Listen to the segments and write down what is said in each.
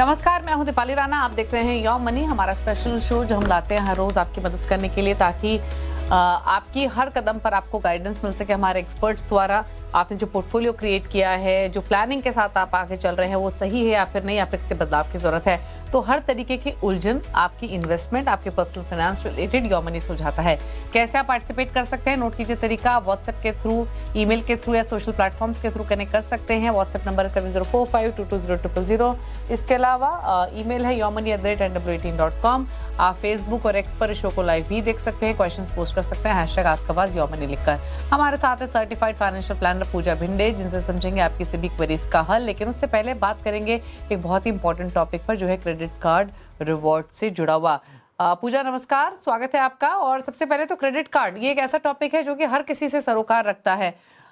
नमस्कार, मैं हूं दीपाली राणा। आप देख रहे हैं योर मनी, हमारा स्पेशल शो जो हम लाते हैं हर रोज आपकी मदद करने के लिए, ताकि आपकी हर कदम पर आपको गाइडेंस मिल सके हमारे एक्सपर्ट्स द्वारा। आपने जो पोर्टफोलियो क्रिएट किया है, जो प्लानिंग के साथ आप आगे चल रहे हैं, वो सही है या फिर नहीं, या फिर किसी बदलाव की जरूरत है। तो हर तरीके की उलझन आपकी इन्वेस्टमेंट, आपके personal finance related your money सुलझाता है। कैसे आप पार्टिसिपेट कर सकते हैं? नोट कीजिए तरीका। व्हाट्सएप के थ्रू, ईमेल के थ्रू या सोशल प्लेटफॉर्म्स के थ्रू कनेक्ट कर सकते हैं। व्हाट्सएप नंबर है 7045220000। इसके अलावा ईमेल है yourmoney@nw18.com। आप फेसबुक और एक्स पर शो को लाइव भी देख सकते हैं, क्वेश्चंस पोस्ट कर सकते हैं #AskAwaz योरमनी लिखकर। हमारे साथ है सर्टिफाइड फाइनेंशियल प्लानर पूजा भिंडे, जिनसे समझेंगे आपकी सभी क्वेरीज का हल। लेकिन उससे पहले बात करेंगे एक बहुत ही इंपॉर्टेंट टॉपिक पर, जो है क्रेडिट कार्ड रिवॉर्ड से जुड़ा हुआ। पूजा नमस्कार, स्वागत है आपका। और सबसे पहले तो क्रेडिट कार्ड, ये एक ऐसा टॉपिक है जो कि हर किसी से सरोकार रखता है।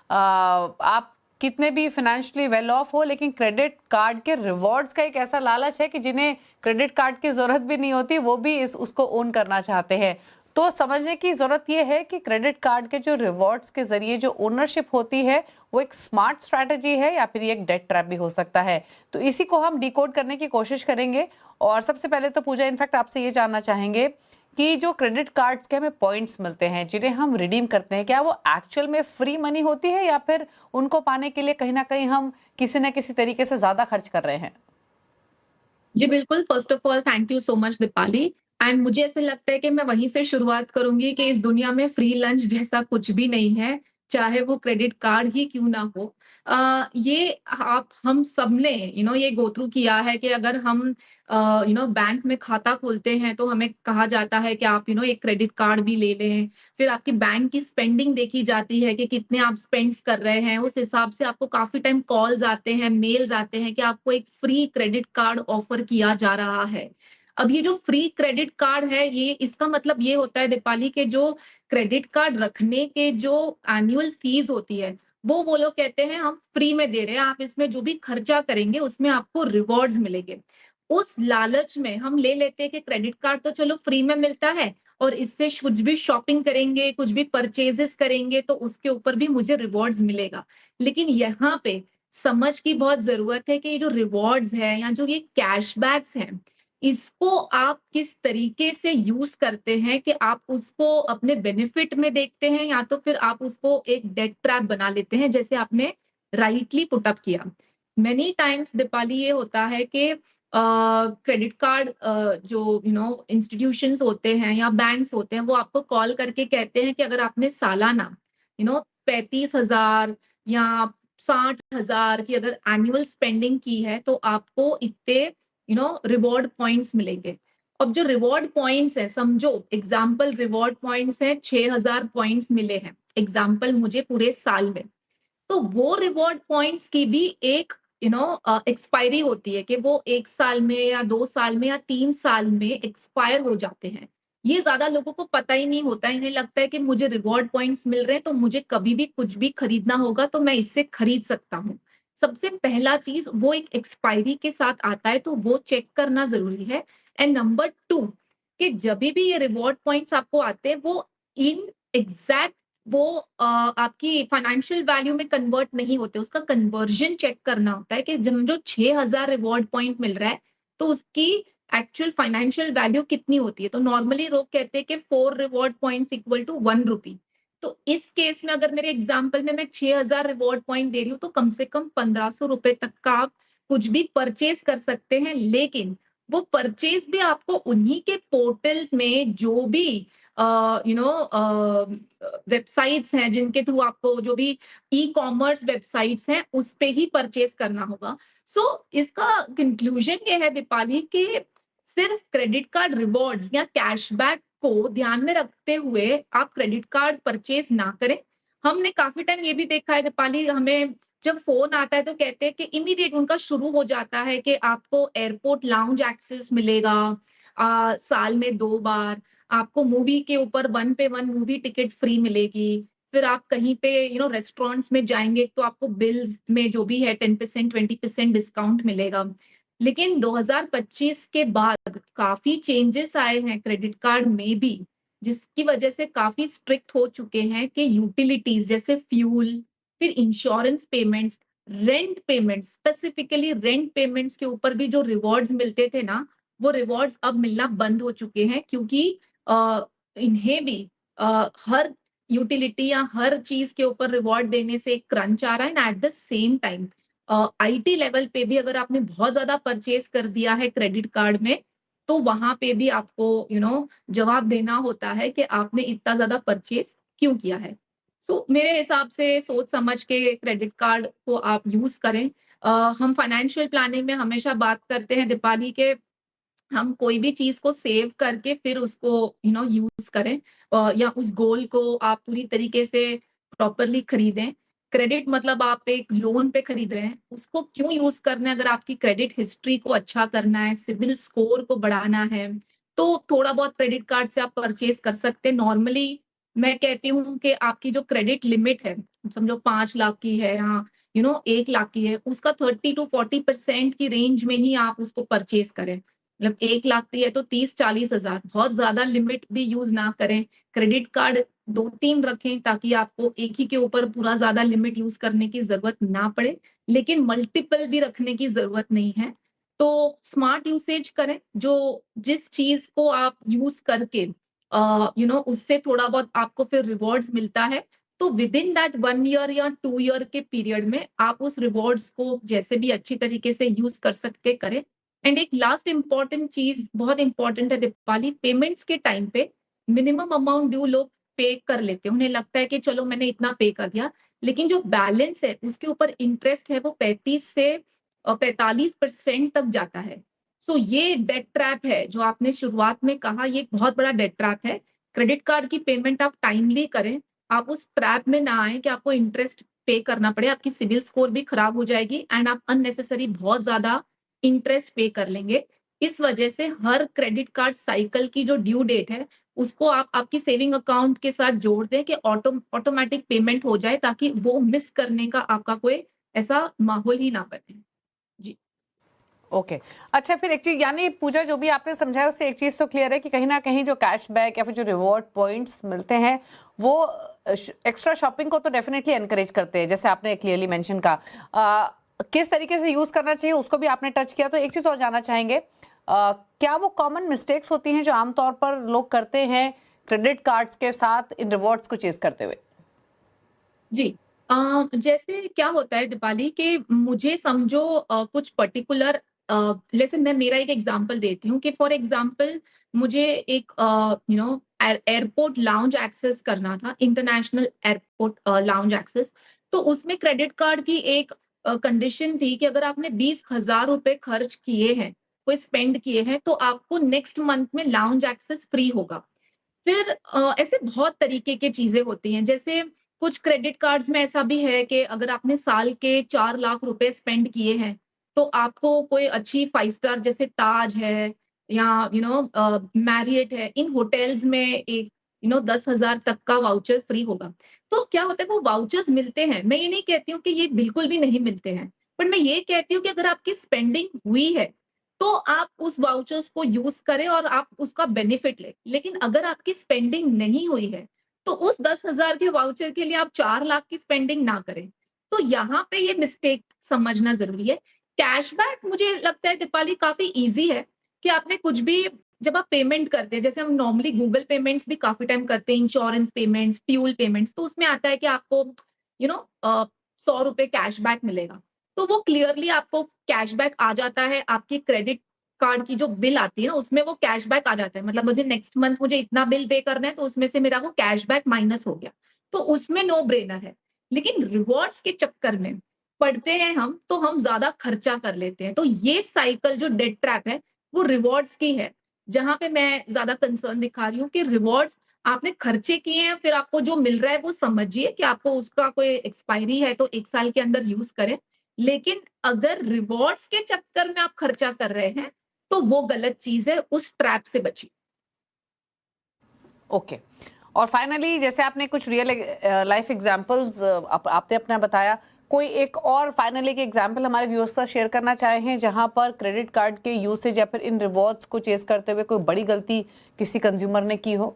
आप कितने भी फाइनेंशियली वेल ऑफ हो, लेकिन क्रेडिट कार्ड के रिवॉर्ड्स का एक ऐसा लालच है कि जिन्हें क्रेडिट कार्ड की जरूरत भी नहीं होती, वो भी उसको ओन करना चाहते हैं। तो समझने की जरूरत ये है कि क्रेडिट कार्ड के जो रिवॉर्ड्स के जरिए जो ओनरशिप होती है, वो एक स्मार्ट स्ट्रैटेजी है या फिर ये एक डेट ट्रैप भी हो सकता है। तो इसी को हम डिकोड करने की कोशिश करेंगे। और सबसे पहले तो पूजा, इनफैक्ट आपसे ये जानना चाहेंगे कि जो क्रेडिट कार्ड्स के हमें पॉइंट्स मिलते हैं, जिन्हें हम रिडीम करते हैं, क्या वो एक्चुअल में फ्री मनी होती है या फिर उनको पाने के लिए कहीं ना कहीं हम किसी न किसी तरीके से ज्यादा खर्च कर रहे हैं? जी बिल्कुल, first of all thank you so much Deepali. And मुझे ऐसे लगता है कि मैं वहीं से शुरुआत करूँगी कि इस दुनिया में फ्री लंच जैसा कुछ भी नहीं है, चाहे वो क्रेडिट कार्ड ही क्यों ना हो। ये आप हम सबने ये गो थ्रू किया है कि अगर हम बैंक में खाता खोलते हैं तो हमें कहा जाता है कि आप एक क्रेडिट कार्ड भी ले लें। फिर आपकी बैंक की स्पेंडिंग देखी जाती है कि कितने आप स्पेंड्स कर रहे हैं, उस हिसाब से आपको काफ़ी टाइम कॉल्स आते हैं, मेल्स आते हैं कि आपको एक फ्री क्रेडिट कार्ड ऑफर किया जा रहा है। अब ये जो फ्री क्रेडिट कार्ड है, ये इसका मतलब ये होता है दीपाली के जो क्रेडिट कार्ड रखने के जो एनुअल फीस होती है, वो लोग कहते हैं हम फ्री में दे रहे हैं, आप इसमें जो भी खर्चा करेंगे उसमें आपको रिवॉर्ड्स मिलेंगे। उस लालच में हम ले लेते हैं कि क्रेडिट कार्ड तो चलो फ्री में मिलता है और इससे कुछ भी शॉपिंग करेंगे, कुछ भी परचेजेस करेंगे तो उसके ऊपर भी मुझे रिवॉर्ड्स मिलेगा। लेकिन यहाँ पे समझ की बहुत ज़रूरत है कि ये जो रिवॉर्ड्स हैं या जो ये कैशबैक्स हैं, इसको आप किस तरीके से यूज़ करते हैं कि आप उसको अपने बेनिफिट में देखते हैं या तो फिर आप उसको एक डेट ट्रैप बना लेते हैं, जैसे आपने राइटली पुट अप किया। मेनी टाइम्स दीपाली ये होता है कि क्रेडिट कार्ड जो इंस्टीट्यूशंस होते हैं या बैंक्स होते हैं, वो आपको कॉल करके कहते हैं कि अगर आपने सालाना 35,000 या 60,000 की अगर एनुअल स्पेंडिंग की है तो आपको इतने रिवॉर्ड पॉइंट्स मिलेंगे। अब जो रिवॉर्ड पॉइंट्स हैं, समझो एग्जाम्पल रिवॉर्ड पॉइंट्स हैं, 6,000 पॉइंट्स मिले हैं एग्जाम्पल मुझे पूरे साल में। तो वो रिवॉर्ड पॉइंट्स की भी एक एक्सपायरी होती है कि वो 1 साल में या 2 साल में या 3 साल में एक्सपायर हो जाते हैं। ये ज़्यादा लोगों को पता ही नहीं होता है, इन्हें लगता है कि मुझे रिवॉर्ड पॉइंट्स मिल रहे हैं तो मुझे कभी भी कुछ भी खरीदना होगा तो मैं इससे खरीद सकता हूँ। सबसे पहला चीज़ वो एक एक्सपायरी के साथ आता है तो वो चेक करना ज़रूरी है। एंड नंबर 2 कि जभी भी ये रिवॉर्ड पॉइंट्स आपको आते हैं वो इन एग्ज़ैक्ट वो आपकी फाइनेंशियल वैल्यू में कन्वर्ट नहीं होते, उसका कन्वर्जन चेक करना होता है कि जब जो 6,000 रिवॉर्ड पॉइंट मिल रहा है, तो उसकी एक्चुअल फाइनेंशियल वैल्यू कितनी होती है? तो नॉर्मली लोग कहते हैं कि 4 रिवॉर्ड पॉइंट्स इक्वल टू 1 रुपी। तो इस केस में अगर मेरे एग्जांपल में मैं 6,000 रिवॉर्ड पॉइंट दे रही हूँ, तो कम से कम 1,500 रुपए तक का आप कुछ भी परचेज़ कर सकते हैं। लेकिन वो परचेज़ भी आपको उन्हीं के पोर्टल्स में जो भी वेबसाइट्स हैं जिनके थ्रू आपको जो भी ई-कॉमर्स वेबसाइट्स हैं उस पे ही परचेज करना होगा। सो इसका कंक्लूजन ये है दीपाली कि सिर्फ क्रेडिट कार्ड रिवॉर्ड्स या कैशबैक को ध्यान में रखते हुए आप क्रेडिट कार्ड परचेज ना करें। हमने काफ़ी टाइम ये भी देखा है दीपाली, हमें जब फ़ोन आता है तो कहते हैं कि इमीडिएट उनका शुरू हो जाता है कि आपको एयरपोर्ट लाउंज एक्सेस मिलेगा साल में 2 बार। आपको मूवी के ऊपर 1 पे 1 मूवी टिकट फ्री मिलेगी। फिर आप कहीं पे रेस्टोरेंट्स में जाएँगे तो आपको बिल्स में जो भी है 10% 20% डिस्काउंट मिलेगा। लेकिन 2025 के बाद काफ़ी चेंजेस आए हैं क्रेडिट कार्ड में भी, जिसकी वजह से काफ़ी स्ट्रिक्ट हो चुके हैं कि यूटिलिटीज़ जैसे फ्यूल, फिर insurance payments, rent payments, specifically rent payments के ऊपर भी जो रिवॉर्ड्स मिलते थे ना, वो रिवॉर्ड्स अब मिलना बंद हो चुके हैं, क्योंकि इन्हें भी हर यूटिलिटी या हर चीज के ऊपर रिवॉर्ड देने से एक क्रंच आ रहा है। And at the same time IT level पे भी अगर आपने बहुत ज्यादा परचेज कर दिया है क्रेडिट कार्ड में, तो वहां पे भी आपको जवाब देना होता है कि आपने इतना ज्यादा परचेज क्यों किया है। सो मेरे हिसाब से सोच समझ के क्रेडिट कार्ड को आप यूज करें। हम फाइनेंशियल प्लानिंग में हमेशा बात करते हैं दीपाली के, हम कोई भी चीज को सेव करके फिर उसको यूज करें, या उस गोल को आप पूरी तरीके से प्रॉपरली खरीदें। क्रेडिट मतलब आप एक लोन पे खरीद रहे हैं, उसको क्यों यूज करना है? अगर आपकी क्रेडिट हिस्ट्री को अच्छा करना है, सिविल स्कोर को बढ़ाना है, तो थोड़ा बहुत क्रेडिट कार्ड से आप परचेज कर सकते हैं। नॉर्मली मैं कहती हूँ कि आपकी जो क्रेडिट लिमिट है, समझो 5 लाख की है या 1 लाख की है, उसका 30 to 40% की रेंज में ही आप उसको परचेज करें। मतलब 1 लाख की है तो 30-40 हजार, बहुत ज्यादा लिमिट भी यूज ना करें। क्रेडिट कार्ड 2-3 रखें ताकि आपको एक ही के ऊपर पूरा ज्यादा लिमिट यूज करने की जरूरत ना पड़े, लेकिन मल्टीपल भी रखने की जरूरत नहीं है। तो स्मार्ट यूसेज करें, जो जिस चीज को आप यूज करके उससे थोड़ा बहुत आपको फिर रिवॉर्ड्स मिलता है, तो विद इन दैट 1 ईयर या 2 ईयर के पीरियड में आप उस रिवॉर्ड्स को जैसे भी अच्छी तरीके से यूज कर सकते करें। एंड एक लास्ट इंपॉर्टेंट चीज बहुत इंपॉर्टेंट है दीपाली, पेमेंट्स के टाइम पे मिनिमम अमाउंट ड्यू लोग पे कर लेते हैं। उन्हें लगता है कि चलो मैंने इतना पे कर दिया, लेकिन जो बैलेंस है उसके ऊपर इंटरेस्ट है वो 35 से 45% तक जाता है। सो ये डेट ट्रैप है जो आपने शुरुआत में कहा, ये एक बहुत बड़ा डेट ट्रैप है। क्रेडिट कार्ड की पेमेंट आप टाइमली करें, आप उस ट्रैप में ना आए कि आपको इंटरेस्ट पे करना पड़े, आपकी सिविल स्कोर भी खराब हो जाएगी एंड आप अननेसेसरी बहुत ज्यादा इंटरेस्ट पे कर लेंगे। इस वजह से हर क्रेडिट कार्ड साइकिल की जो ड्यू डेट है, उसको आप आपकी सेविंग अकाउंट के साथ जोड़ दें कि ऑटोमेटिक पेमेंट हो जाए, ताकि वो मिस करने का आपका कोई ऐसा माहौल ही ना बने। जी। ओके अच्छा, फिर एक चीज यानी पूजा जो भी आपने समझाया उससे एक चीज तो क्लियर है कि कहीं ना कहीं जो कैशबैक या फिर जो रिवॉर्ड पॉइंट्स मिलते हैं वो एक्स्ट्रा शॉपिंग को तो डेफिनेटली एनकरेज करते हैं, जैसे आपने क्लियरली मेंशन कहा। किस तरीके से यूज करना चाहिए उसको भी आपने टच किया। तो एक चीज और जानना चाहेंगे, क्या वो कॉमन मिस्टेक्स होती हैं जो आमतौर पर लोग करते हैं क्रेडिट कार्ड्स के साथ इन रिवॉर्ड्स को चेज करते हुए? जी। जैसे क्या होता है दीपाली कि मुझे समझो कुछ पर्टिकुलर, जैसे मैं मेरा एक एग्जांपल देती हूँ कि फॉर एग्जांपल मुझे एक एयरपोर्ट लाउंज एक्सेस करना था, इंटरनेशनल एयरपोर्ट लाउंज एक्सेस। तो उसमें क्रेडिट कार्ड की एक कंडीशन थी कि अगर आपने 20,000 रुपए खर्च किए हैं, कोई स्पेंड किए हैं, तो आपको नेक्स्ट मंथ में लाउंज एक्सेस फ्री होगा। फिर ऐसे बहुत तरीके की चीजें होती हैं, जैसे कुछ क्रेडिट कार्ड्स में ऐसा भी है कि अगर आपने साल के 4 लाख रुपए स्पेंड किए हैं, तो आपको कोई अच्छी 5 स्टार जैसे ताज है या मैरियट है, इन होटल्स में एक 10,000 तक का वाउचर फ्री होगा। तो क्या होता है, वो वाउचर्स मिलते हैं, मैं ये नहीं कहती हूँ कि ये बिल्कुल भी नहीं मिलते हैं, पर मैं ये कहती हूँ कि अगर आपकी स्पेंडिंग हुई है, तो आप उस वाउचर्स को यूज करें और आप उसका बेनिफिट लें। लेकिन अगर आपकी स्पेंडिंग नहीं हुई है, तो उस 10,000 के वाउचर के लिए आप 4 लाख की स्पेंडिंग ना करें। तो यहाँ पे ये मिस्टेक समझना जरूरी है। कैशबैक मुझे लगता है दीपाली काफी ईजी है, कि आपने कुछ भी, जब आप पेमेंट करते हैं, जैसे हम नॉर्मली गूगल पेमेंट्स भी काफी टाइम करते हैं, इंश्योरेंस पेमेंट्स, फ्यूल पेमेंट्स, तो उसमें आता है कि आपको 100 रुपए कैशबैक मिलेगा। तो वो क्लियरली आपको कैशबैक आ जाता है, आपकी क्रेडिट कार्ड की जो बिल आती है ना, उसमें वो कैशबैक आ जाता है। मतलब मुझे नेक्स्ट मंथ मुझे इतना बिल पे करना है, तो उसमें से मेरा वो कैशबैक माइनस हो गया। तो उसमें नो ब्रेनर है। लेकिन रिवॉर्ड्स के चक्कर में पड़ते हैं हम, तो हम ज्यादा खर्चा कर लेते हैं। तो ये साइकिल जो डेट ट्रैप है, वो रिवॉर्ड्स की है, जहां पे मैं ज्यादा कंसर्न दिखा रही हूँ कि रिवॉर्ड्स आपने खर्चे किए हैं, फिर आपको जो मिल रहा है वो समझिए कि आपको उसका कोई एक्सपायरी है, तो 1 साल के अंदर यूज करें। लेकिन अगर रिवॉर्ड्स के चक्कर में आप खर्चा कर रहे हैं, तो वो गलत चीज है, उस ट्रैप से बचिए। ओके और फाइनली जैसे आपने कुछ रियल लाइफ एग्जांपल्स आपने अपना बताया, कोई एक और फाइनली एक एग्जांपल हमारे व्यूअर्स का शेयर करना चाहे हैं जहां पर क्रेडिट कार्ड के यूसेज या फिर इन रिवॉर्ड्स को चेस करते हुए कोई बड़ी गलती किसी कंज्यूमर ने की हो?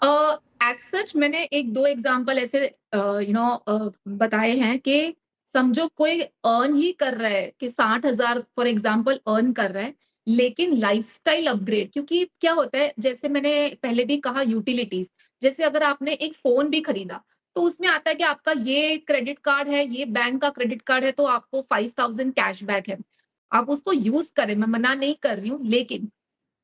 एज सच मैंने एक दो एग्जांपल ऐसे बताए हैं कि समझो कोई अर्न ही कर रहा है कि 60,000 फॉर एग्जाम्पल अर्न कर रहा है, लेकिन लाइफस्टाइल अपग्रेड, क्योंकि क्या होता है जैसे मैंने पहले भी कहा यूटिलिटीज, जैसे अगर आपने एक फोन भी खरीदा तो उसमें आता है कि आपका ये क्रेडिट कार्ड है, ये बैंक का क्रेडिट कार्ड है, तो आपको 5,000 कैशबैक है। आप उसको यूज करें, मैं मना नहीं कर रही हूँ, लेकिन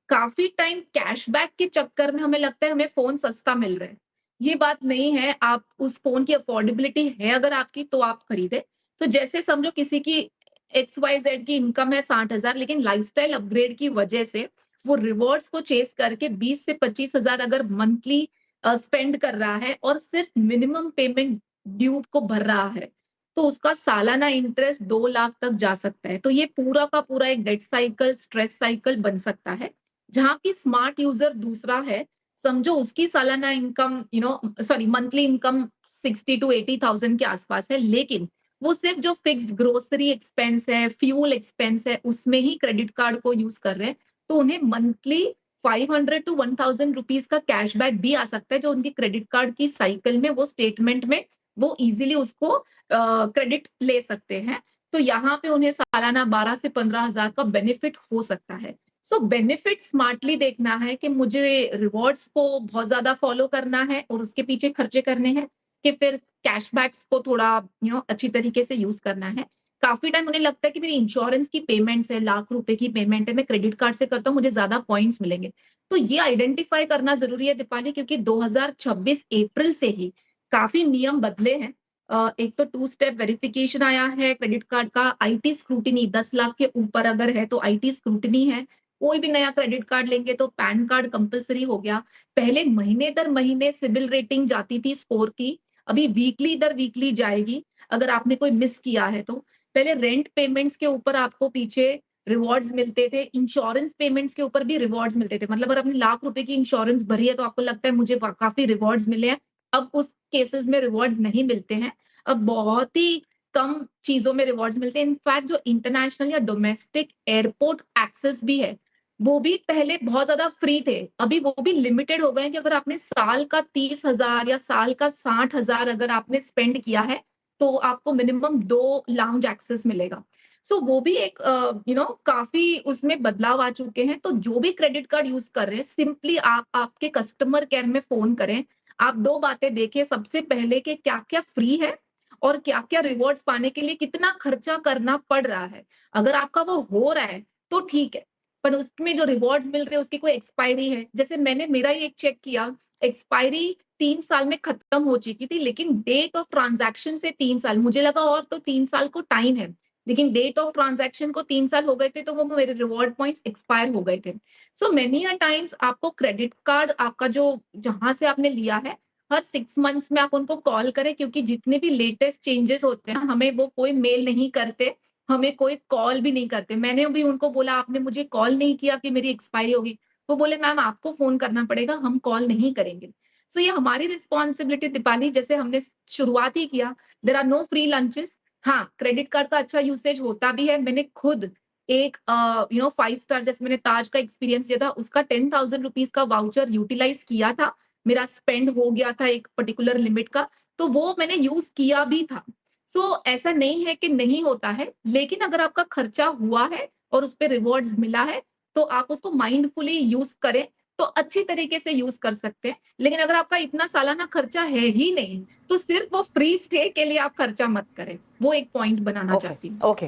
काफ़ी टाइम कैशबैक के चक्कर में हमें लगता है हमें फ़ोन सस्ता मिल रहा है। ये बात नहीं है, आप उस फ़ोन की अफ़ोर्डेबिलिटी है अगर आपकी तो आप खरीदें। तो जैसे समझो किसी की XYZ की इनकम है 60,000, लेकिन लाइफ़स्टाइल अपग्रेड की वजह से वो रिवॉर्ड्स को चेज़ करके 20 से 25,000 अगर मंथली स्पेंड कर रहा है और सिर्फ़ मिनिमम पेमेंट ड्यू को भर रहा है, तो उसका सालाना इंटरेस्ट 2 लाख तक जा सकता है। तो ये पूरा का पूरा एक डेट साइकिल, स्ट्रेस साइकिल बन सकता है। जहाँ की स्मार्ट यूजर दूसरा है, समझो उसकी सालाना income sorry monthly income 60 to 80,000 के आसपास है, लेकिन वो सिर्फ जो फिक्स्ड ग्रोसरी एक्सपेंस है, फ्यूल एक्सपेंस है, उसमें ही क्रेडिट कार्ड को यूज कर रहे हैं, तो उन्हें मंथली 500 टू 1,000 रुपीज का कैशबैक भी आ सकता है, जो उनकी क्रेडिट कार्ड की साइकिल में वो स्टेटमेंट में वो इजीली उसको क्रेडिट ले सकते हैं। तो यहाँ पे उन्हें सालाना 12 से 15,000 का बेनिफिट हो सकता है। सो बेनिफिट स्मार्टली देखना है कि मुझे रिवॉर्ड्स को बहुत ज्यादा फॉलो करना है और उसके पीछे खर्चे करने हैं, कि फिर कैशबैक्स को थोड़ा अच्छी तरीके से यूज करना है। काफी टाइम उन्हें लगता है कि मेरी इंश्योरेंस की पेमेंट्स है, लाख रुपए की पेमेंट है, मैं क्रेडिट कार्ड से करता हूँ, मुझे ज्यादा पॉइंट्स मिलेंगे। तो ये आइडेंटिफाई करना जरूरी है दीपाली, क्योंकि 2026 अप्रैल से ही काफी नियम बदले हैं। एक तो 2 स्टेप वेरिफिकेशन आया है क्रेडिट कार्ड का, आईटी स्क्रूटिनी 10 लाख के ऊपर अगर है तो आईटी स्क्रूटिनी है। कोई भी नया क्रेडिट कार्ड लेंगे तो पैन कार्ड कंपलसरी हो गया। पहले महीने दर महीने सिबिल रेटिंग जाती थी स्कोर की, अभी वीकली दर वीकली जाएगी अगर आपने कोई मिस किया है तो। पहले रेंट पेमेंट्स के ऊपर आपको पीछे रिवॉर्ड्स मिलते थे, इंश्योरेंस पेमेंट्स के ऊपर भी रिवॉर्ड्स मिलते थे, मतलब अगर आपने लाख रुपए की इंश्योरेंस भरी है तो आपको लगता है मुझे काफी रिवॉर्ड्स मिले हैं। अब उस केसेस में रिवॉर्ड्स नहीं मिलते हैं, अब बहुत ही कम चीजों में रिवॉर्ड्स मिलते हैं। इनफैक्ट जो इंटरनेशनल या डोमेस्टिक एयरपोर्ट एक्सेस भी है, वो भी पहले बहुत ज्यादा फ्री थे, अभी वो भी लिमिटेड हो गए हैं कि अगर आपने साल का 30,000 या साल का 60,000 अगर आपने स्पेंड किया है तो आपको मिनिमम 2 लाउंज एक्सेस मिलेगा। सो वो भी एक काफी उसमें बदलाव आ चुके हैं। तो जो भी क्रेडिट कार्ड यूज कर रहे हैं, सिंपली आप आपके कस्टमर केयर में फोन करें। आप 2 बातें देखें, सबसे पहले कि क्या क्या फ्री है और क्या क्या रिवॉर्ड्स पाने के लिए कितना खर्चा करना पड़ रहा है। अगर आपका वो हो रहा है तो ठीक है, पर उसमें जो रिवॉर्ड्स मिल रहे हैं उसकी कोई एक्सपायरी है। जैसे मैंने मेरा ही एक चेक किया, एक्सपायरी 3 साल में खत्म हो चुकी थी, लेकिन डेट ऑफ ट्रांजैक्शन से 3 साल, मुझे लगा और तो 3 साल को टाइम है, लेकिन डेट ऑफ ट्रांजैक्शन को 3 साल हो गए थे, तो वो मेरे रिवॉर्ड पॉइंट्स एक्सपायर हो गए थे। सो मेनी अ टाइम्स आपको क्रेडिट कार्ड आपका जो जहाँ से आपने लिया है, हर 6 मंथ्स में आप उनको कॉल करें, क्योंकि जितने भी लेटेस्ट चेंजेस होते हैं हमें वो कोई मेल नहीं करते, हमें कोई कॉल भी नहीं करते। मैंने भी उनको बोला आपने मुझे कॉल नहीं किया कि मेरी एक्सपायरी होगी, वो बोले मैम आपको फोन करना पड़ेगा, हम कॉल नहीं करेंगे। सो ये हमारी रिस्पॉन्सिबिलिटी दीपाली, जैसे हमने शुरुआत ही किया, there are no free lunches. हाँ, क्रेडिट कार्ड का अच्छा यूसेज होता भी है। मैंने खुद एक 5 स्टार, जैसे मैंने ताज का एक्सपीरियंस दिया था, उसका 10,000 रुपीज का वाउचर यूटिलाइज किया था, मेरा स्पेंड हो गया था एक पर्टिकुलर लिमिट का, तो वो मैंने यूज किया भी था। सो ऐसा नहीं है कि नहीं होता है, लेकिन अगर आपका खर्चा हुआ है और उस पे रिवॉर्ड्स मिला है तो आप उसको माइंडफुली यूज करें, तो अच्छी तरीके से यूज कर सकते हैं। लेकिन अगर आपका इतना सालाना खर्चा है ही नहीं, तो सिर्फ वो फ्री स्टे के लिए आप खर्चा मत करें। वो एक पॉइंट बनाना चाहती हूँ। ओके,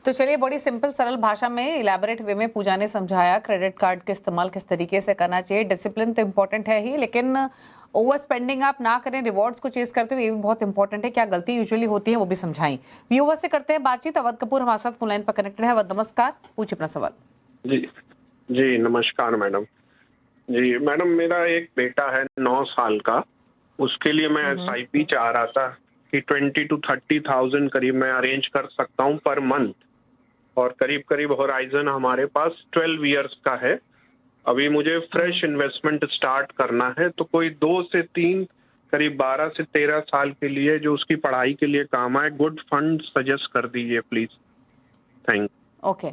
तो चलिए बड़ी सिंपल सरल भाषा में इलेबोरेट वे में पूजा ने समझाया क्रेडिट कार्ड का इस्तेमाल किस तरीके से करना चाहिए। डिसिप्लिन तो इम्पोर्टेंट है ही, लेकिन ओवर स्पेंडिंग आप ना करें, रिवॉर्ड्स को चेज करते हुए ये भी बहुत इंपॉर्टेंट है। क्या गलती यूजुअली होती है वो भी समझाई। व्यूअर्स से करते हैं बातचीत। अवध कपूर हमारे साथ फोन लाइन पर कनेक्टेड है। अवध नमस्कार, पूछिए अपना सवाल। जी जी नमस्कार मैडम। जी मैडम, मेरा एक बेटा है 9 साल का, उसके लिए मैं SIP चाह रहा था कि 20 to 30,000 करीब मैं अरेंज कर सकता हूँ पर मंथ, और करीब करीब होराइजन हमारे पास 12 इयर्स का है। अभी मुझे फ्रेश इन्वेस्टमेंट स्टार्ट करना है, तो कोई 2 से 3 करीब 12 से 13 साल के लिए जो उसकी पढ़ाई के लिए काम आए, गुड फंड सजेस्ट कर दीजिए प्लीज। थैंक। ओके,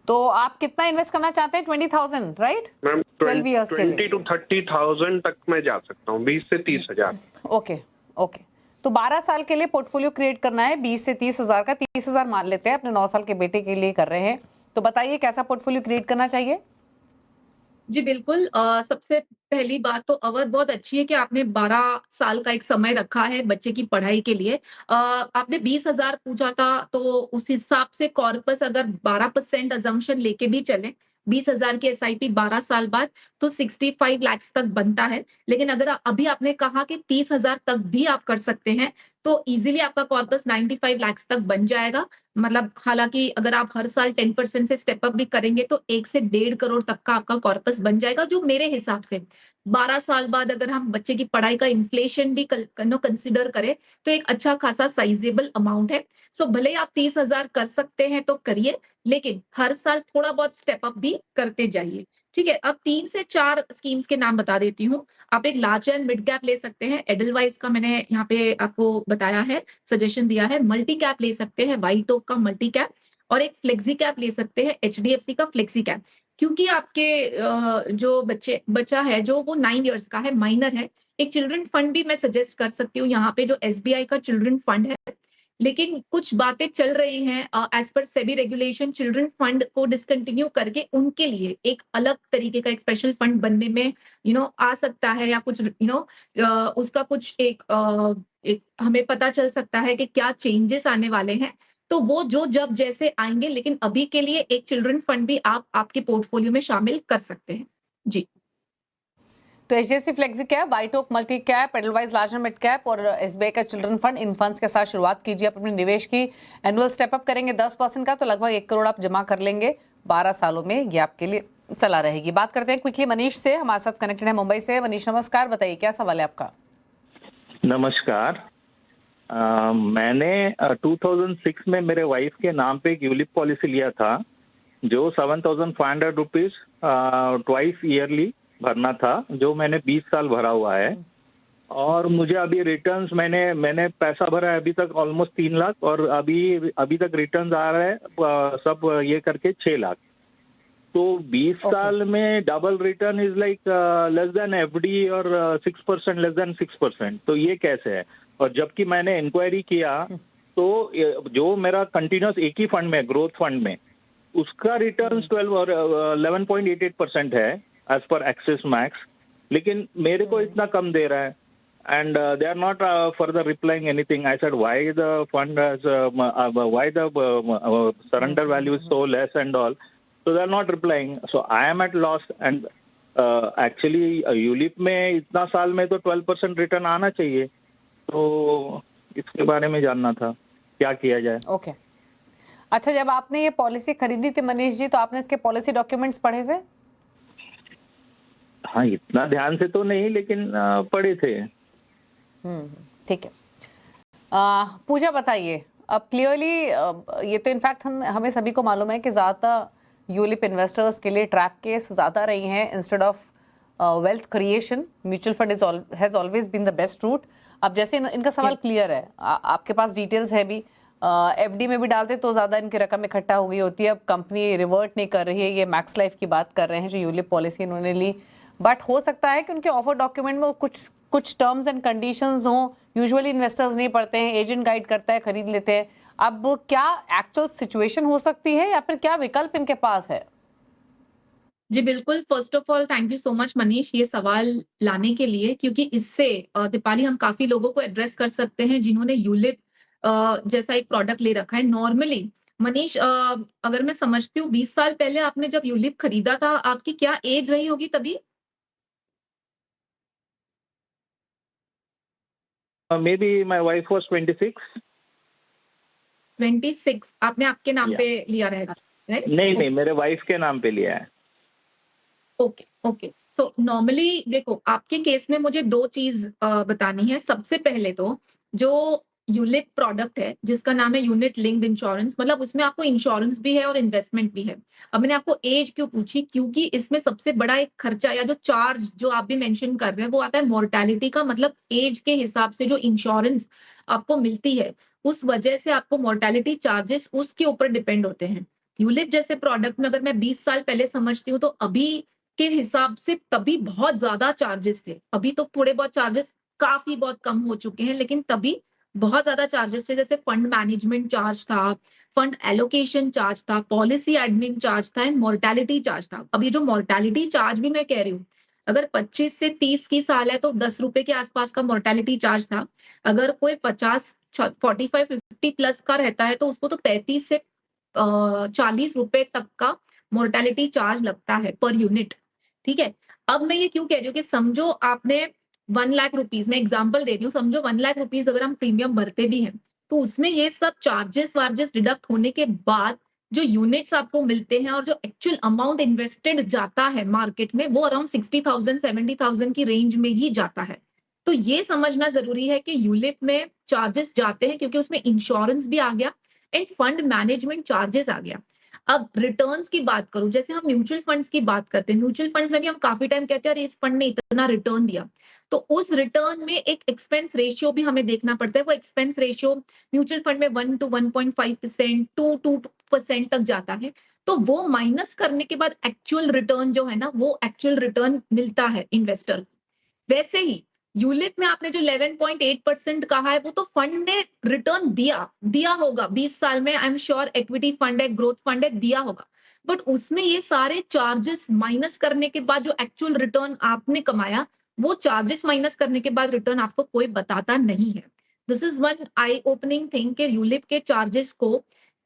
तो आप कितना इन्वेस्ट करना चाहते हैं? 20,000, राइट? मैम 12 इयर्स के लिए 20 to 30,000 तक मैं जा सकता हूँ, 20 से 30,000। ओके ओके, तो 12 साल के लिए पोर्टफोलियो क्रिएट करना है 20 से 30,000 का, 30,000 मान लेते हैं, अपने 9 साल के बेटे के लिए कर रहे हैं, तो बताइए कैसा पोर्टफोलियो क्रिएट करना चाहिए? जी बिल्कुल। सबसे पहली बात तो अवध बहुत अच्छी है कि आपने 12 साल का एक समय रखा है बच्चे की पढ़ाई के लिए। आपने 20,000 पूछा था, तो उस हिसाब से कॉर्पस अगर 12% अजम्पशन लेके भी चले, 20,000 की एसआईपी 12 साल बाद, तो 65 लाख तक बनता है। लेकिन अगर अभी आपने कहा कि 30,000 तक भी आप कर सकते हैं, तो इजीली आपका कॉर्पस 95 लाख तक बन जाएगा। मतलब हालांकि अगर आप हर साल 10% से स्टेप अप भी करेंगे तो 1 से 1.5 करोड़ तक का आपका कॉर्पस बन जाएगा, जो मेरे हिसाब से 12 साल बाद अगर हम बच्चे की पढ़ाई का इन्फ्लेशन भी कंसिडर करें, तो एक अच्छा खासा साइजेबल अमाउंट है। सो भले ही आप 30,000 कर सकते हैं तो करिए, लेकिन हर साल थोड़ा बहुत स्टेप अप भी करते जाइए। ठीक है, अब 3 से 4 स्कीम्स के नाम बता देती हूँ। आप एक लार्ज एंड मिड कैप ले सकते हैं, एडलवाइज का मैंने यहाँ पे आपको बताया है, सजेशन दिया है। मल्टी कैप ले सकते हैं, वाइट ओक का मल्टी कैप, और एक फ्लेक्सी कैप ले सकते हैं, एचडीएफसी का फ्लेक्सी कैप। क्योंकि आपके जो बच्चा है जो वो 9 इयर्स का है, माइनर है, एक चिल्ड्रन फंड भी मैं सजेस्ट कर सकती हूँ यहाँ पे, जो एसबीआई का चिल्ड्रन फंड है। लेकिन कुछ बातें चल रही हैं, एज पर सेबी रेगुलेशन चिल्ड्रन फंड को डिसकंटिन्यू करके उनके लिए एक अलग तरीके का एक स्पेशल फंड बनने में आ सकता है, या कुछ उसका कुछ एक हमें पता चल सकता है कि क्या चेंजेस आने वाले हैं। तो वो जो जब जैसे आएंगे, लेकिन अभी के लिए एक चिल्ड्रन फंड भी आप आपके पोर्टफोलियो में शामिल कर सकते हैं। जी, तो HDFC flexi cap, white oak multi cap, Edelweiss large and mid cap और एसबीआई का चिल्ड्रन फंड, इन फंड्स के साथ शुरुआत कीजिए। आप अपने निवेश की एनुअल स्टेप अप करेंगे 10% का, तो लगभग 1 करोड़ आप जमा कर लेंगे 12 सालों में, ये आपके लिए चला रहेगी। बात करते हैं क्विकली मनीष से, हमारे साथ कनेक्टेड है मुंबई से। मनीष नमस्कार, बताइए क्या सवाल है आपका? नमस्कार। मैंने 2006 में मेरे वाइफ के नाम पे एक यूलिप पॉलिसी लिया था, जो 7,500 रुपीज ट्वाइस ईयरली भरना था, जो मैंने 20 साल भरा हुआ है। और मुझे अभी रिटर्न्स मैंने पैसा भरा है अभी तक ऑलमोस्ट 3 लाख, और अभी तक रिटर्न्स आ रहा है सब ये करके 6 लाख। तो 20 साल में double return is like less than FD और 6%, लेस देन 6%। तो ये कैसे है? और जबकि मैंने इंक्वायरी किया तो जो मेरा कंटिन्यूस एक ही फंड में, ग्रोथ फंड में, उसका रिटर्न 12 और 11.88% है एज पर एक्सिस मैक्स, लेकिन मेरे को इतना कम दे रहा है। And they are not further replying anything. I said, why the fund has, why the surrender value is so less and all. So they are not replying. So I am at loss. And actually, ULIP में इतना साल में तो 12% return आना चाहिए। तो इसके बारे में जानना था, क्या किया जाए। ओके, अच्छा, जब आपने ये पॉलिसी खरीदी थी मनीष जी, तो आपने इसके पॉलिसी डॉक्यूमेंट्स पढ़े थे? हाँ, इतना ध्यान से तो नहीं, लेकिन पढ़े थे। ठीक है। पूजा बताइए, अब क्लियरली ये तो इनफैक्ट हमें सभी को मालूम है कि ज़्यादातर यूलिप इन्वेस्टर्स के लिए ट्रैप केस ज़्यादा रही हैं instead of wealth creation. Mutual fund has always been the best route. अब जैसे इनका सवाल क्लियर है, आपके पास डिटेल्स है भी, एफडी में भी डालते तो ज़्यादा इनकी रकम इकट्ठा हो गई होती है। अब कंपनी रिवर्ट नहीं कर रही है, ये मैक्स लाइफ की बात कर रहे हैं जो यूलिप पॉलिसी इन्होंने ली, बट हो सकता है कि उनके ऑफर डॉक्यूमेंट में कुछ टर्म्स एंड कंडीशंस हों। यूजुअली इन्वेस्टर्स नहीं पढ़ते हैं, एजेंट गाइड करता है, खरीद लेते हैं। अब क्या एक्चुअल सिचुएशन हो सकती है, या फिर क्या विकल्प इनके पास है? जी बिल्कुल। First of all thank you so much Manish ये सवाल लाने के लिए, क्योंकि इससे दीपाली हम काफी लोगों को एड्रेस कर सकते हैं जिन्होंने यूलिप जैसा एक प्रोडक्ट ले रखा है। नॉर्मली मनीष, अगर मैं समझती हूँ 20 साल पहले आपने जब यूलिप खरीदा था, आपकी क्या एज रही होगी तभी? Maybe my wife was 26. 26 आपने आपके नाम Yeah. पे लिया रहेगा, राइट? नहीं, मेरे वाइफ के नाम पे लिया है। Okay okay. सो नॉर्मली देखो, आपके केस में मुझे 2 चीज बतानी है। सबसे पहले तो जो यूलिप प्रोडक्ट है जिसका नाम है यूनिट लिंक्ड इंश्योरेंस, मतलब उसमें आपको इंश्योरेंस भी है और इन्वेस्टमेंट भी है। अब मैंने आपको एज क्यों पूछी, क्योंकि इसमें सबसे बड़ा एक खर्चा या जो चार्ज जो आप भी मेंशन कर रहे हैं वो आता है मोर्टेलिटी का। मतलब एज के हिसाब से जो इंश्योरेंस आपको मिलती है, उस वजह से आपको मोर्टेलिटी चार्जेस उसके ऊपर डिपेंड होते हैं। यूलिप जैसे प्रोडक्ट में अगर मैं 20 साल पहले समझती हूँ, तो अभी के हिसाब से तभी बहुत ज्यादा चार्जेस थे। अभी तो थोड़े बहुत चार्जेस काफी बहुत कम हो चुके हैं, लेकिन तभी बहुत ज्यादा चार्जेस थे, जैसे फंड मैनेजमेंट चार्ज था, फंड एलोकेशन चार्ज था, पॉलिसी एडमिन चार्ज था एंड मोर्टेलिटी चार्ज था। अब ये जो मोर्टेलिटी चार्ज भी मैं कह रही हूँ, अगर 25 से 30 की साल है तो 10 रुपए के आसपास का मोर्टेलिटी चार्ज था। अगर कोई 45-50 प्लस का रहता है तो उसको तो 35 से 40 रुपए तक का मोर्टेलिटी चार्ज लगता है पर यूनिट। ठीक है, अब मैं ये क्यों कह रही हूँ कि समझो आपने 1 लाख रुपीज, मैं एग्जांपल दे रही हूँ, समझो 1 लाख रुपीज अगर हम प्रीमियम भरते भी हैं तो उसमें ये सब चार्जेस वार्जेस डिडक्ट होने के बाद जो यूनिट्स आपको मिलते हैं और जो एक्चुअल अमाउंट इन्वेस्टेड जाता है मार्केट में वो अराउंड 60,000-70,000 की रेंज में ही जाता है। तो ये समझना जरूरी है कि यूलिप में चार्जेस जाते हैं क्योंकि उसमें इंश्योरेंस भी आ गया एंड फंड मैनेजमेंट चार्जेस आ गया। अब रिटर्न्स की बात करूं, जैसे हम म्यूचुअल फंड्स की बात करते हैं, म्यूचुअल फंड्स में भी हम काफी टाइम कहते हैं अरे इस फंड ने इतना रिटर्न दिया, तो उस रिटर्न में एक एक्सपेंस रेशियो भी हमें देखना पड़ता है। वो एक्सपेंस रेशियो म्यूचुअल फंड में 1 to 1.5%, 2% तक जाता है। तो वो माइनस करने के बाद एक्चुअल रिटर्न जो है ना, वो एक्चुअल रिटर्न मिलता है इन्वेस्टर। वैसे ही यूलिप में आपने जो 11.8% कहा है वो तो फंड ने रिटर्न दिया होगा 20 साल में। I am sure equity fund है, ग्रोथ फंड है, दिया होगा, बट उसमें ये सारे चार्जेस माइनस करने के बाद जो एक्चुअल रिटर्न आपने कमाया, वो चार्जेस माइनस करने के बाद रिटर्न आपको कोई बताता नहीं है। This is one I opening thing कि यूलिप के चार्जेस को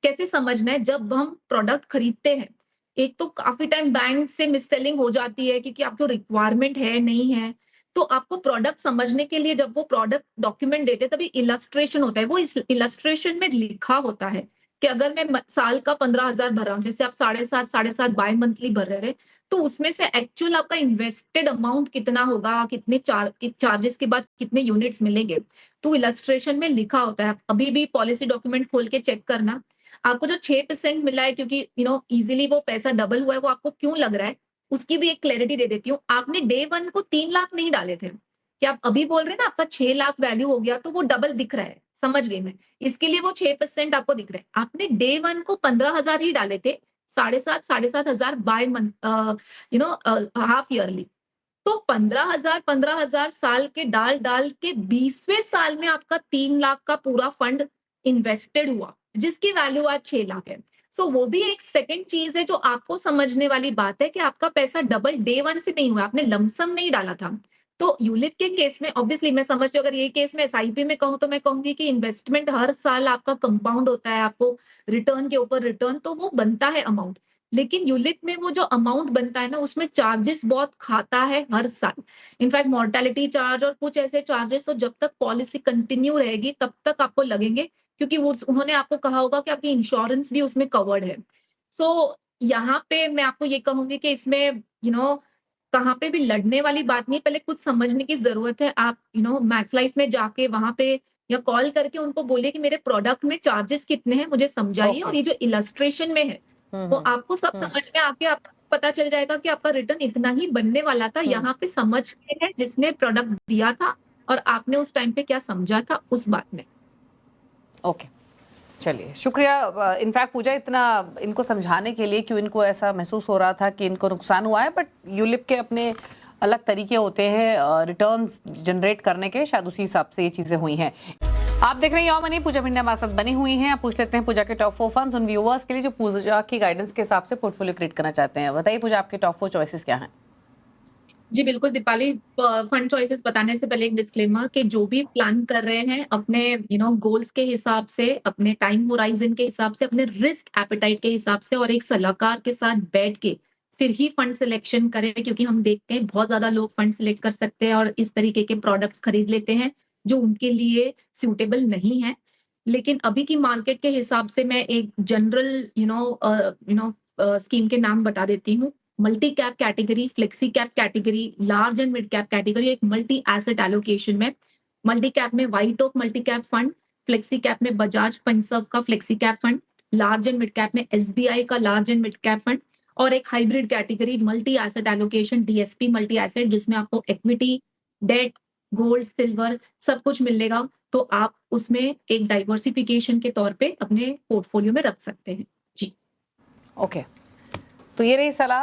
कैसे समझना है जब हम प्रोडक्ट खरीदते हैं। एक तो काफी टाइम बैंक से मिससेलिंग हो जाती है क्योंकि आपको रिक्वायरमेंट है नहीं है, तो आपको प्रोडक्ट समझने के लिए जब वो प्रोडक्ट डॉक्यूमेंट देते हैं तभी इलस्ट्रेशन होता है। वो इस इलस्ट्रेशन में लिखा होता है कि अगर मैं साल का 15,000 भर रहा हूँ, जैसे आप 7.5 बाय मंथली भर रहे थे, तो उसमें से एक्चुअल आपका इन्वेस्टेड अमाउंट कितना होगा, कितने चार्जेस के बाद कितने यूनिट्स मिलेंगे, तो इलस्ट्रेशन में लिखा होता है। अभी भी पॉलिसी डॉक्यूमेंट खोल के चेक करना, आपको जो 6% मिला है क्योंकि इजीली वो पैसा डबल हुआ है, वो आपको क्यों लग रहा है उसकी भी एक क्लैरिटी दे देती हूँ। आपने डे 1 को 3 लाख नहीं डाले थे, कि आप अभी बोल रहे हैं ना आपका 6 लाख वैल्यू हो गया तो वो डबल दिख रहा है, समझ गई मैं, इसके लिए वो 6% आपको दिख रहा है। आपने डे 1 को 15,000 ही डाले थे, 7,500 बाय मंथ, हाफ ईयरली, तो 15,000 साल के डाल डाल के 20वें साल में आपका 3 लाख का पूरा फंड इन्वेस्टेड हुआ, जिसकी वैल्यू आज 6 लाख है। सो वो भी एक सेकंड चीज है जो आपको समझने वाली बात है कि आपका पैसा डबल डे 1 से नहीं हुआ, आपने लमसम नहीं डाला था। तो यूलिप के केस में ऑब्वियसली मैं समझती हूँ, अगर ये केस में एसआईपी में कहूँ तो मैं कहूंगी कि इन्वेस्टमेंट हर साल आपका कंपाउंड होता है, आपको रिटर्न के ऊपर रिटर्न तो वो बनता है अमाउंट, लेकिन यूलिप में वो जो अमाउंट बनता है ना उसमें चार्जेस बहुत खाता है हर साल। इनफैक्ट मॉर्टेलिटी चार्ज और कुछ ऐसे चार्जेस तो जब तक पॉलिसी कंटिन्यू रहेगी तब तक आपको लगेंगे, क्योंकि वो उन्होंने आपको कहा होगा कि आपकी इंश्योरेंस भी उसमें कवर्ड है। सो यहाँ पे मैं आपको ये कहूंगी कि इसमें कहाँ पे भी लड़ने वाली बात नहीं है, पहले कुछ समझने की जरूरत है। आप मैक्स लाइफ में जाके वहां पे या कॉल करके उनको बोलिए कि मेरे प्रोडक्ट में चार्जेस कितने हैं मुझे समझाइए, Okay. और ये जो इलस्ट्रेशन में है तो आपको सब समझ में आके आपको पता चल जाएगा कि आपका रिटर्न इतना ही बनने वाला था। यहाँ पे समझ के है जिसने प्रोडक्ट दिया था और आपने उस टाइम पे क्या समझा था उस बात में। ओके, चलिए शुक्रिया। इनफैक्ट पूजा, इतना इनको समझाने के लिए क्यों इनको ऐसा महसूस हो रहा था कि इनको नुकसान हुआ है, बट यूलिप के अपने अलग तरीके होते हैं रिटर्न्स जनरेट करने के, शायद उसी हिसाब से ये चीजें हुई हैं। आप देख रहे हैं मनी, पूजा भिंडा हमारे साथ बनी हुई हैं। आप पूछ लेते हैं पूजा के टॉप 4 फंड्स उन व्यूअर्स के लिए जो पूजा की गाइडेंस के हिसाब से पोर्टफोलियो क्रिएट करना चाहते हैं। बताइए पूजा, आपके टॉप 4 चॉइसेस क्या हैं? जी बिल्कुल दीपाली, फंड चॉइसेस बताने से पहले एक डिस्क्लेमर कि जो भी प्लान कर रहे हैं अपने गोल्स के हिसाब से, अपने टाइम होराइजन के हिसाब से, अपने रिस्क एपेटाइट के हिसाब से और एक सलाहकार के साथ बैठ के फिर ही फंड सिलेक्शन करें, क्योंकि हम देखते हैं बहुत ज्यादा लोग फंड सिलेक्ट कर सकते हैं और इस तरीके के प्रोडक्ट्स खरीद लेते हैं जो उनके लिए सूटेबल नहीं है। लेकिन अभी की मार्केट के हिसाब से मैं एक जनरल स्कीम के नाम बता देती हूँ। Multi cap category, flexi cap category, large and mid cap category, एक मल्टी एसेट एलोकेशन में। मल्टी कैप में white oak multi cap fund, flexi cap में बजाज फिनसर्व का flexi cap fund, large and mid cap में SBI का large and mid cap fund, और एक hybrid category multi asset allocation DSP multi asset, जिसमें आपको equity, date, gold, silver सब कुछ मिलेगा। तो आप उसमें एक डाइवर्सिफिकेशन के तौर पे अपने पोर्टफोलियो में रख सकते हैं। जी ओके, तो तो ये रही सलाह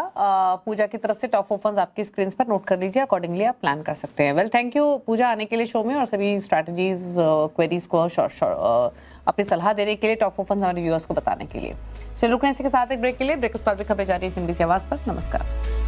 पूजा की तरफ से। टॉप ऑफ फंड्स आपकी स्क्रीन पर नोट कर लीजिए, अकॉर्डिंगली आप प्लान कर सकते हैं। वेल, थैंक यू पूजा आने के लिए शो में और सभी स्ट्रैटेजीज क्वेरीज को अपनी सलाह देने के लिए, टॉप ऑफ फंड्स हमारे व्यूअर्स को बताने के लिए। चलिए रुकने इसी के साथ एक ब्रेक के लिए। ब्रेक के बाद भी खबरें जारी है CNBC आवाज पर। नमस्कार।